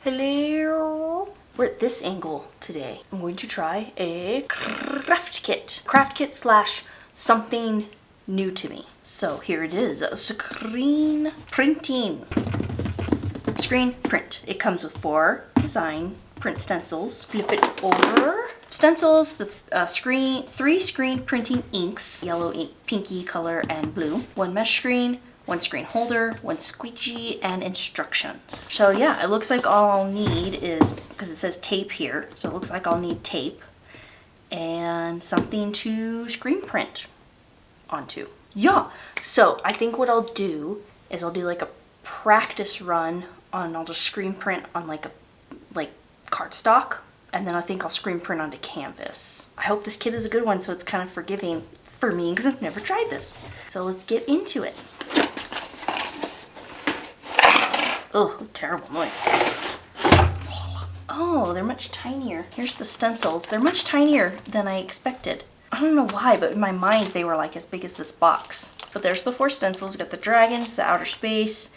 Hello. We're at this angle today. I'm going to try a craft kit. Craft kit slash something new to me. So here it is, screen printing. Screen print. It comes with 4 design print stencils. Flip it over. Stencils, the 3 screen printing inks, yellow ink, pinky color, and blue. 1 mesh screen, 1 screen holder, 1 squeegee, and instructions. So yeah, it looks like all I'll need is, because it says tape here, so it looks like I'll need tape and something to screen print onto. Yeah, so I think what I'll do is I'll do like a practice run on, I'll just screen print on like cardstock, and then I think I'll screen print onto canvas. I hope this kit is a good one so it's kind of forgiving for me because I've never tried this. So let's get into it. Oh, that's a terrible noise. Oh, they're much tinier. Here's the stencils. They're much tinier than I expected. I don't know why, but in my mind they were like as big as this box. But there's the 4 stencils. Got the dragons, the outer space,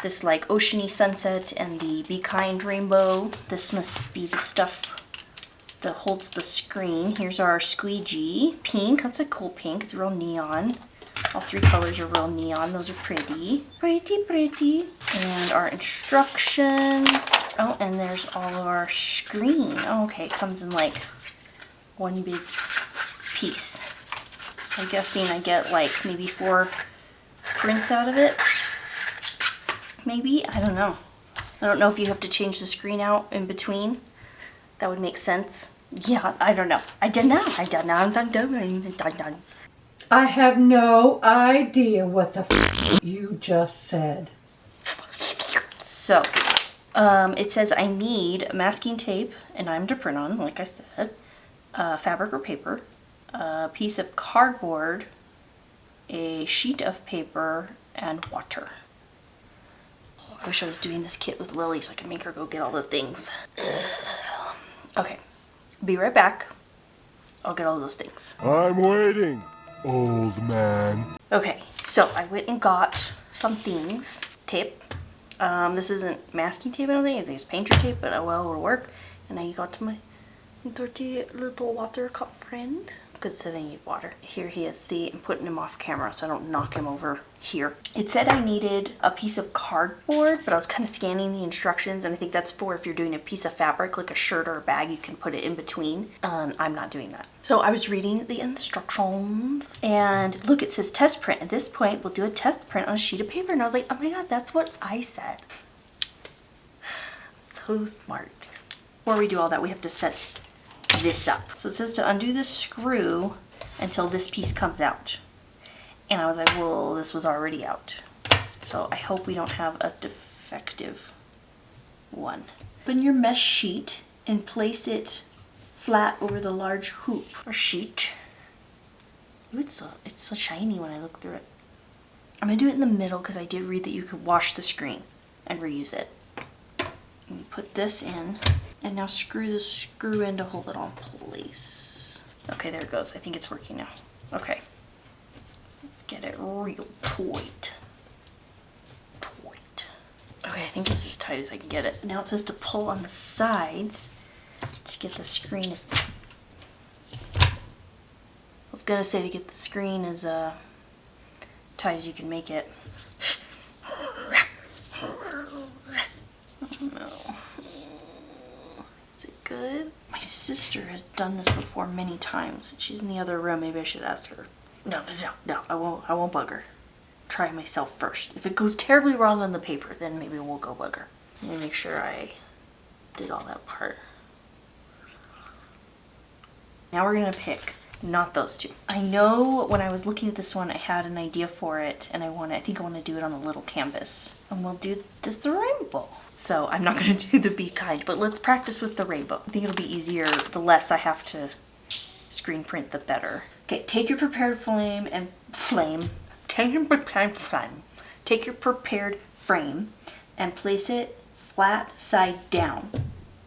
this like oceany sunset, and the Be Kind rainbow. This must be the stuff that holds the screen. Here's our squeegee. Pink, that's a cool pink. It's real neon. All 3 colors are real neon. Those are pretty. Pretty. And our instructions. Oh, and there's all of our screen. Oh, okay, it comes in like one big piece. So I'm guessing I get like maybe 4 prints out of it. Maybe? I don't know. I don't know if you have to change the screen out in between. That would make sense. Yeah, I don't know. I don't know. I have no idea what the f you just said. So, it says I need masking tape, and I'm to print on, like I said, fabric or paper, a piece of cardboard, a sheet of paper, and water. Oh, I wish I was doing this kit with Lily so I could make her go get all the things. Okay, be right back. I'll get all those things. I'm waiting, old man. Okay, so I went and got some things. Tape. This isn't masking tape, I don't think. I think it's painter tape, but well, it'll work. And I got my dirty little water cup friend, because it said I need water. Here he is. I'm putting him off camera so I don't knock him over here. It said I needed a piece of cardboard, but I was kind of scanning the instructions, and I think that's for if you're doing a piece of fabric, like a shirt or a bag, you can put it in between. I'm not doing that. So I was reading the instructions, and look, it says test print. At this point, we'll do a test print on a sheet of paper, and I was like, oh my god, that's what I said. So smart. Before we do all that, we have to set this up. So it says to undo the screw until this piece comes out. And I was like, well, this was already out. So I hope we don't have a defective one. Open your mesh sheet and place it flat over the large hoop or sheet. Ooh, it's so shiny when I look through it. I'm gonna do it in the middle because I did read that you could wash the screen and reuse it. And you put this in. And now screw the screw in to hold it on place. Okay, there it goes. I think it's working now. Okay. Let's get it real tight. Okay, I think it's as tight as I can get it. Now it says to pull on the sides to get the screen as... I was gonna say to get the screen as tight as you can make it. Oh no. Good. My sister has done this before many times. She's in the other room. Maybe I should ask her. No. I won't bug her. Try myself first. If it goes terribly wrong on the paper, then maybe we'll go bug her. Let me make sure I did all that part. Now we're gonna pick not those 2. I know when I was looking at this one, I had an idea for it, and I think I want to do it on a little canvas, and we'll do this rainbow. So I'm not going to do the Be Kind, but let's practice with the rainbow. I think it'll be easier. The less I have to screen print, the better. Okay, take your prepared frame and place it flat side down.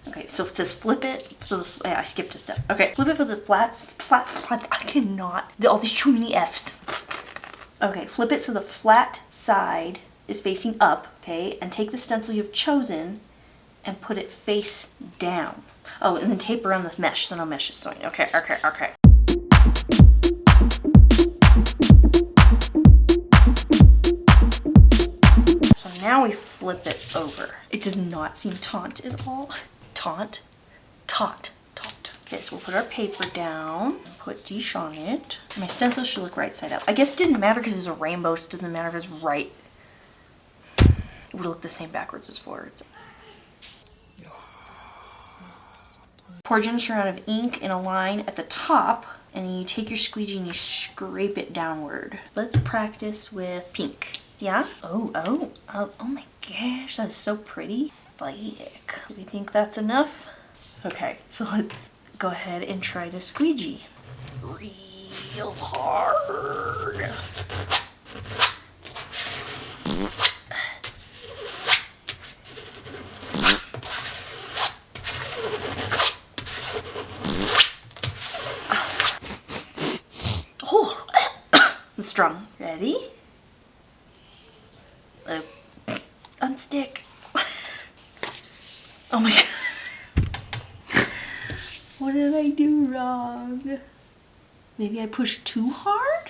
Okay, so it says flip it. So I skipped a step. Okay, flip it for the flat. I cannot. All these too many F's. Okay, flip it so the flat side is facing up. Okay, and take the stencil you've chosen and put it face down. Oh, and then tape around this mesh so no mesh is sewing. Okay. So now we flip it over. It does not seem taut at all. Taut. Okay, so we'll put our paper down and put Dish on it. My stencil should look right side up. I guess it didn't matter because it's a rainbow, so it doesn't matter if it's right. It would look the same backwards as forwards. Pour a generous amount of ink in a line at the top, and then you take your squeegee and you scrape it downward. Let's practice with pink. Yeah? Oh my gosh, that's so pretty. Flick. Do we think that's enough? Okay, so let's go ahead and try to squeegee. Real hard. Oh, it's strong. Ready? Unstick. Oh my god. What did I do wrong? Maybe I pushed too hard?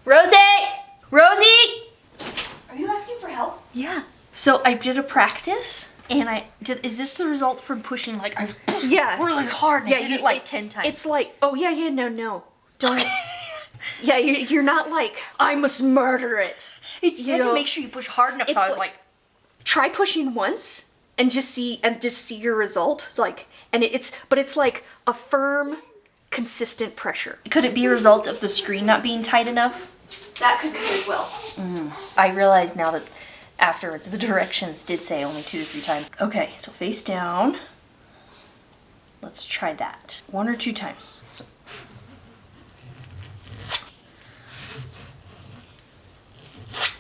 Rosie! Rosie! Are you asking for help? Yeah. So I did a practice and is this the result from pushing, like I was pushing really hard and I did it like 10 times? It's like, oh yeah, no. Don't. Yeah, you're not like, I must murder it. It said to make sure you push hard enough, so I was like, try pushing once and just see your result. Like, and it's like a firm, consistent pressure. Could it be a result of the screen not being tight enough? That could be as well. I realize now that afterwards the directions did say only 2 to 3 times. Okay, so face down. Let's try that 1 or 2 times. So.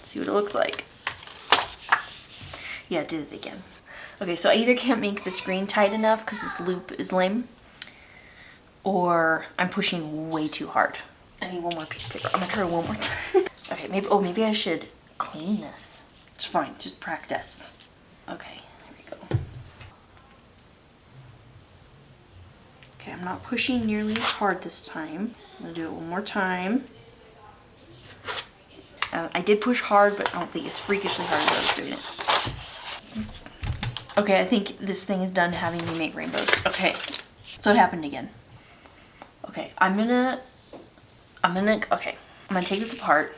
See what it looks like. Yeah, it did it again. Okay, so I either can't make the screen tight enough because this loop is lame, or I'm pushing way too hard. I need one more piece of paper. I'm gonna try one more time. Okay, maybe I should clean this. It's fine, just practice. Okay, there we go. Okay, I'm not pushing nearly as hard this time. I'm gonna do it one more time. I did push hard, but I don't think it's freakishly hard as I was doing it. Okay, I think this thing is done having me make rainbows. Okay, so it happened again. Okay, I'm gonna take this apart.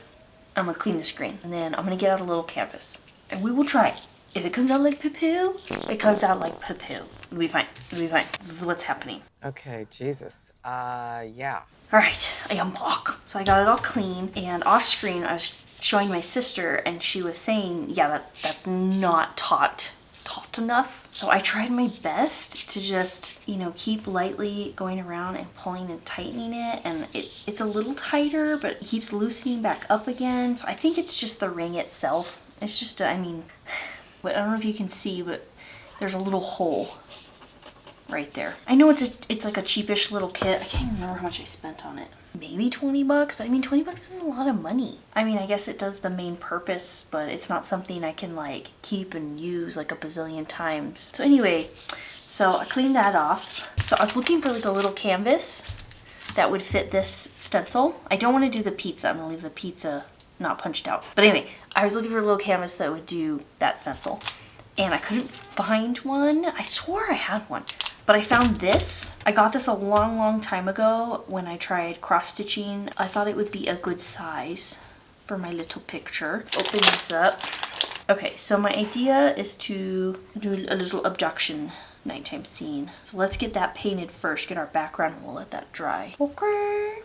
I'm gonna clean the screen, and then I'm gonna get out a little canvas, and we will try it. If it comes out like poo-poo, it comes out like poo-poo. It'll be fine. It'll be fine. This is what's happening. Okay, Jesus. Yeah. All right, I unblock. So I got it all clean, and off screen I was showing my sister, and she was saying, yeah, that's not taut enough. So I tried my best to just, keep lightly going around and pulling and tightening it, and it's a little tighter, but it keeps loosening back up again. So I think it's just the ring itself. It's just, I don't know if you can see, but there's a little hole right there. I know it's like a cheapish little kit. I can't even remember how much I spent on it. Maybe 20 bucks, but 20 bucks is a lot of money. I guess it does the main purpose, but it's not something I can like keep and use like a bazillion times. So anyway, so I cleaned that off. So I was looking for like a little canvas that would fit this stencil. I don't want to do the pizza. I'm gonna leave the pizza not punched out. But anyway, I was looking for a little canvas that would do that stencil, and I couldn't find one. I swore I had one. But I found this. I got this a long time ago when I tried cross stitching. I thought it would be a good size for my little picture. Open this up. Okay, so my idea is to do a little abduction nighttime scene. So let's get that painted first, get our background, and we'll let that dry. Okay.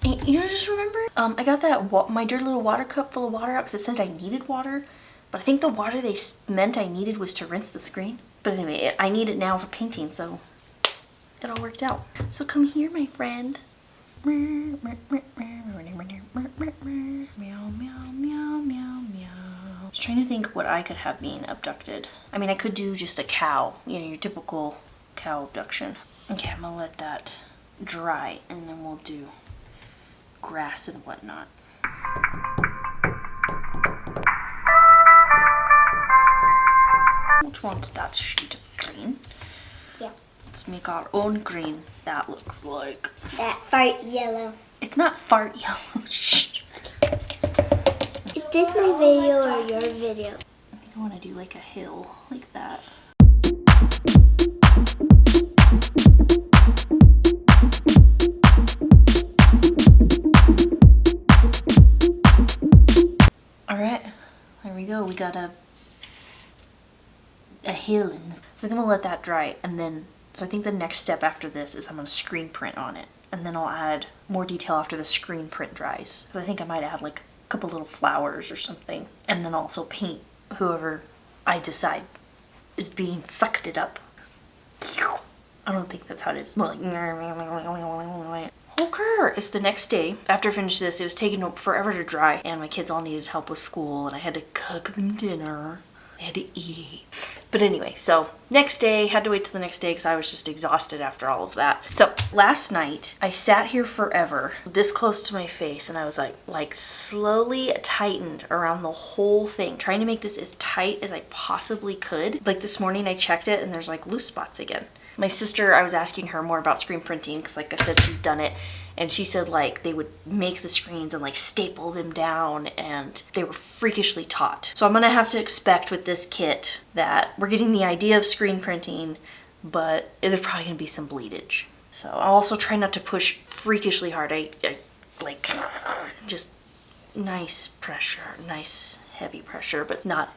And just remember, I got that my dirty little water cup full of water out because it said I needed water. But I think the water they meant I needed was to rinse the screen. But anyway, I need it now for painting, so it all worked out. So come here, my friend. Meow, meow, meow, meow, meow. I was trying to think what I could have being abducted. I could do just a cow, your typical cow abduction. Okay, I'm gonna let that dry, and then we'll do grass and whatnot. Which one's that sheet of green? Yeah. Let's make our own green. That looks like... That fart yellow. It's not fart yellow. Shh. Is this my video or your video? I think I want to do like a hill, like that. Alright, there we go. We got a hill. So I'm going to let that dry, and then, so I think the next step after this is I'm going to screen print on it. And then I'll add more detail after the screen print dries. So I think I might add like a couple little flowers or something. And then also paint whoever I decide is being fucked it up. I don't think that's how it is. It's more like... Okay, it's the next day. After I finished this, it was taking forever to dry, and my kids all needed help with school, and I had to cook them dinner. They had to eat. But anyway, so next day, had to wait till the next day because I was just exhausted after all of that. So last night, I sat here forever, this close to my face, and I was like slowly tightened around the whole thing, trying to make this as tight as I possibly could. Like this morning, I checked it, and there's like loose spots again. My sister, I was asking her more about screen printing because like I said, she's done it. And she said like they would make the screens and like staple them down, and they were freakishly taut. So I'm gonna have to expect with this kit that we're getting the idea of screen printing, but there's probably gonna be some bleedage. So I'll also try not to push freakishly hard. I like just nice pressure, nice heavy pressure, but not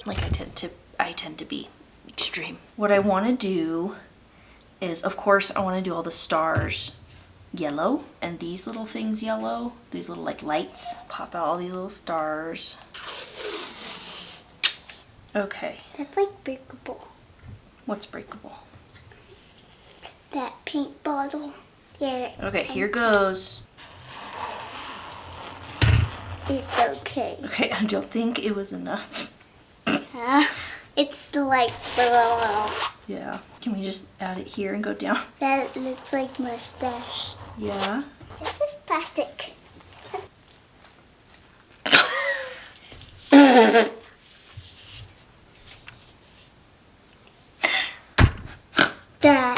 like I tend to be extreme. What I want to do is, of course, I want to do all the stars yellow, and these little things yellow. These little like lights pop out all these little stars. Okay. That's like breakable. What's breakable? That paint bottle. Yeah. Okay, here goes. It's okay. Okay, I don't think it was enough. It's like blah. Yeah. Can we just add it here and go down? That looks like mustache. Yeah. This is plastic. That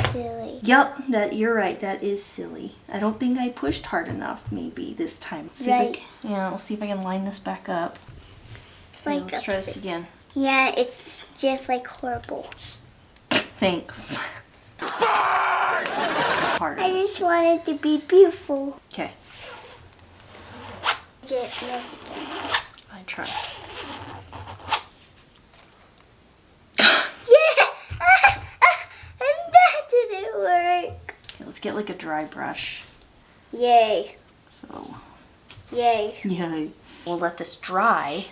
is silly. Yup, you're right. That is silly. I don't think I pushed hard enough maybe this time. Let's see Right. yeah, let's see if I can line this back up. Okay, Like let's try this again. Yeah, it's just like horrible. Thanks. Harder. I just want it to be beautiful. Okay, Get messy again. I try. Yeah! And that didn't work. Okay, let's get like a dry brush. Yay. So, Yay. yay. We'll let this dry,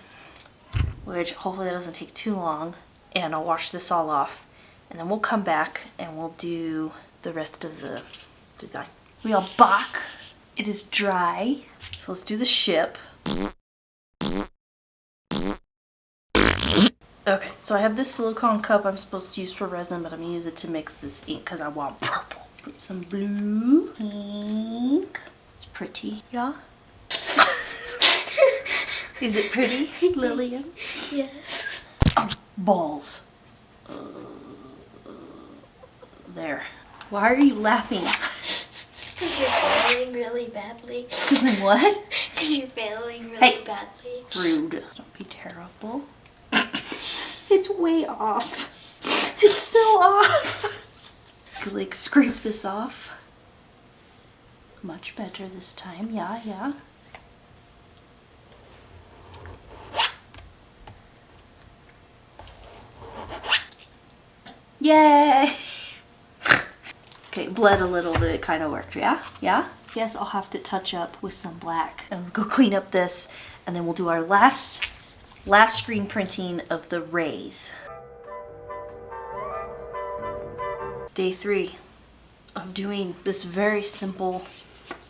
which hopefully that doesn't take too long, and I'll wash this all off, and then we'll come back and we'll do the rest of the design. We are back. It is dry. So let's do the ship. Okay, so I have this silicone cup I'm supposed to use for resin, but I'm gonna use it to mix this ink because I want purple. Put some blue, pink. It's pretty. Yeah? Is it pretty, Lillian? Yes. Oh, balls. There. Why are you laughing? Because you're failing really badly. What? Because you're failing really Hey. badly. Rude. Don't be terrible. It's way off. It's so off. Like scrape this off. Much better this time. Yeah, yeah. Yay! Okay, bled a little, but it kind of worked. Yeah? Yeah? Yes, I'll have to touch up with some black. And we'll go clean up this, and then we'll do our last screen printing of the rays. Day 3 of doing this very simple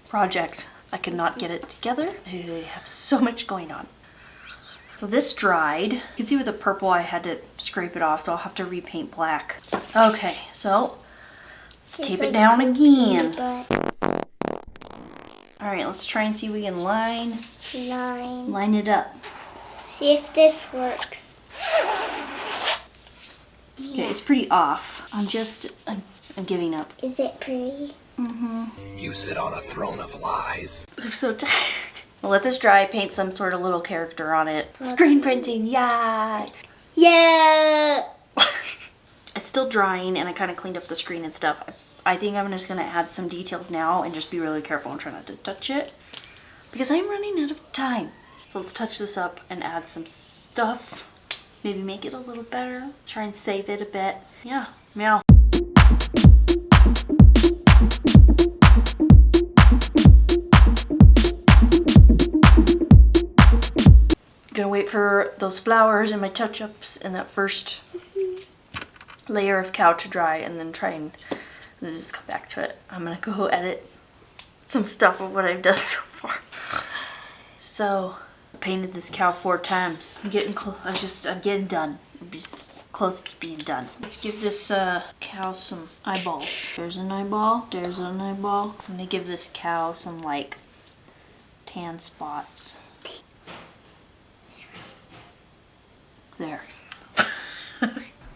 project. I could not get it together. I have so much going on. So this dried. You can see with the purple I had to scrape it off, so I'll have to repaint black. Okay, so let's tape it down again. Alright, let's try and see if we can line it up. See if this works. Okay, it's pretty off. I'm giving up. Is it pretty? You sit on a throne of lies. I'm so tired. I'll let this dry, paint some sort of little character on it. Screen printing, yeah! Yeah. It's still drying and I kind of cleaned up the screen and stuff. I think I'm just going to add some details now and just be really careful and try not to touch it. Because I'm running out of time. So let's touch this up and add some stuff. Maybe make it a little better. Try and save it a bit. Yeah, meow. Gonna wait for those flowers and my touch-ups and that first layer of cow to dry and then try and just come back to it. I'm gonna go edit some stuff of what I've done so far. So, I painted this cow 4 times. I'm getting close. I'm getting done. I'm just close to being done. Let's give this cow some eyeballs. There's an eyeball. There's an eyeball. I'm gonna give this cow some like tan spots. There.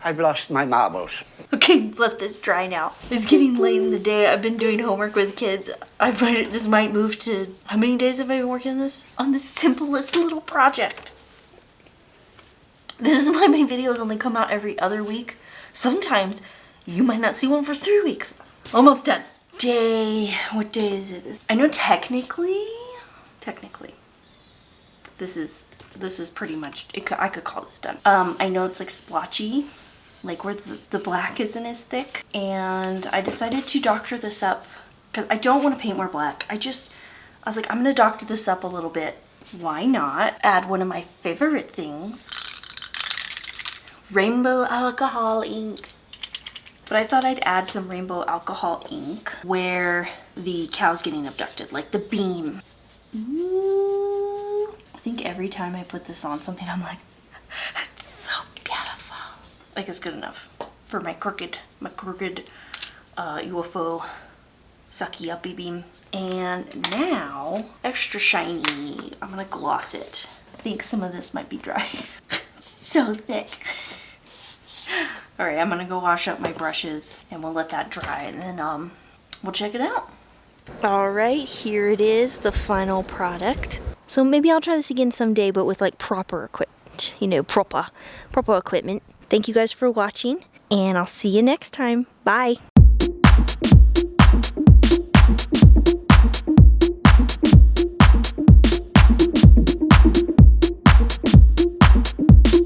I've lost my marbles. Okay, let's let this dry now. It's getting late in the day. I've been doing homework with the kids. This might move to... How many days have I been working on this? On this simplest little project. This is why my videos only come out every other week. Sometimes you might not see one for 3 weeks. Almost done. What day is it? I know technically, this is pretty much, I could call this done. I know it's like splotchy, like where the black isn't as thick. And I decided to doctor this up because I don't want to paint more black. I was like, I'm going to doctor this up a little bit. Why not add one of my favorite things, rainbow alcohol ink. But I thought I'd add some rainbow alcohol ink where the cow's getting abducted, like the beam. Ooh. I think every time I put this on something, I'm like, it's so beautiful. Like it's good enough for my crooked UFO sucky uppy beam. And now, extra shiny, I'm gonna gloss it. I think some of this might be dry. So thick. All right, I'm gonna go wash up my brushes and we'll let that dry and then we'll check it out. All right, here it is, the final product. So maybe I'll try this again someday, but with like proper equipment, you know, proper equipment. Thank you guys for watching and I'll see you next time. Bye.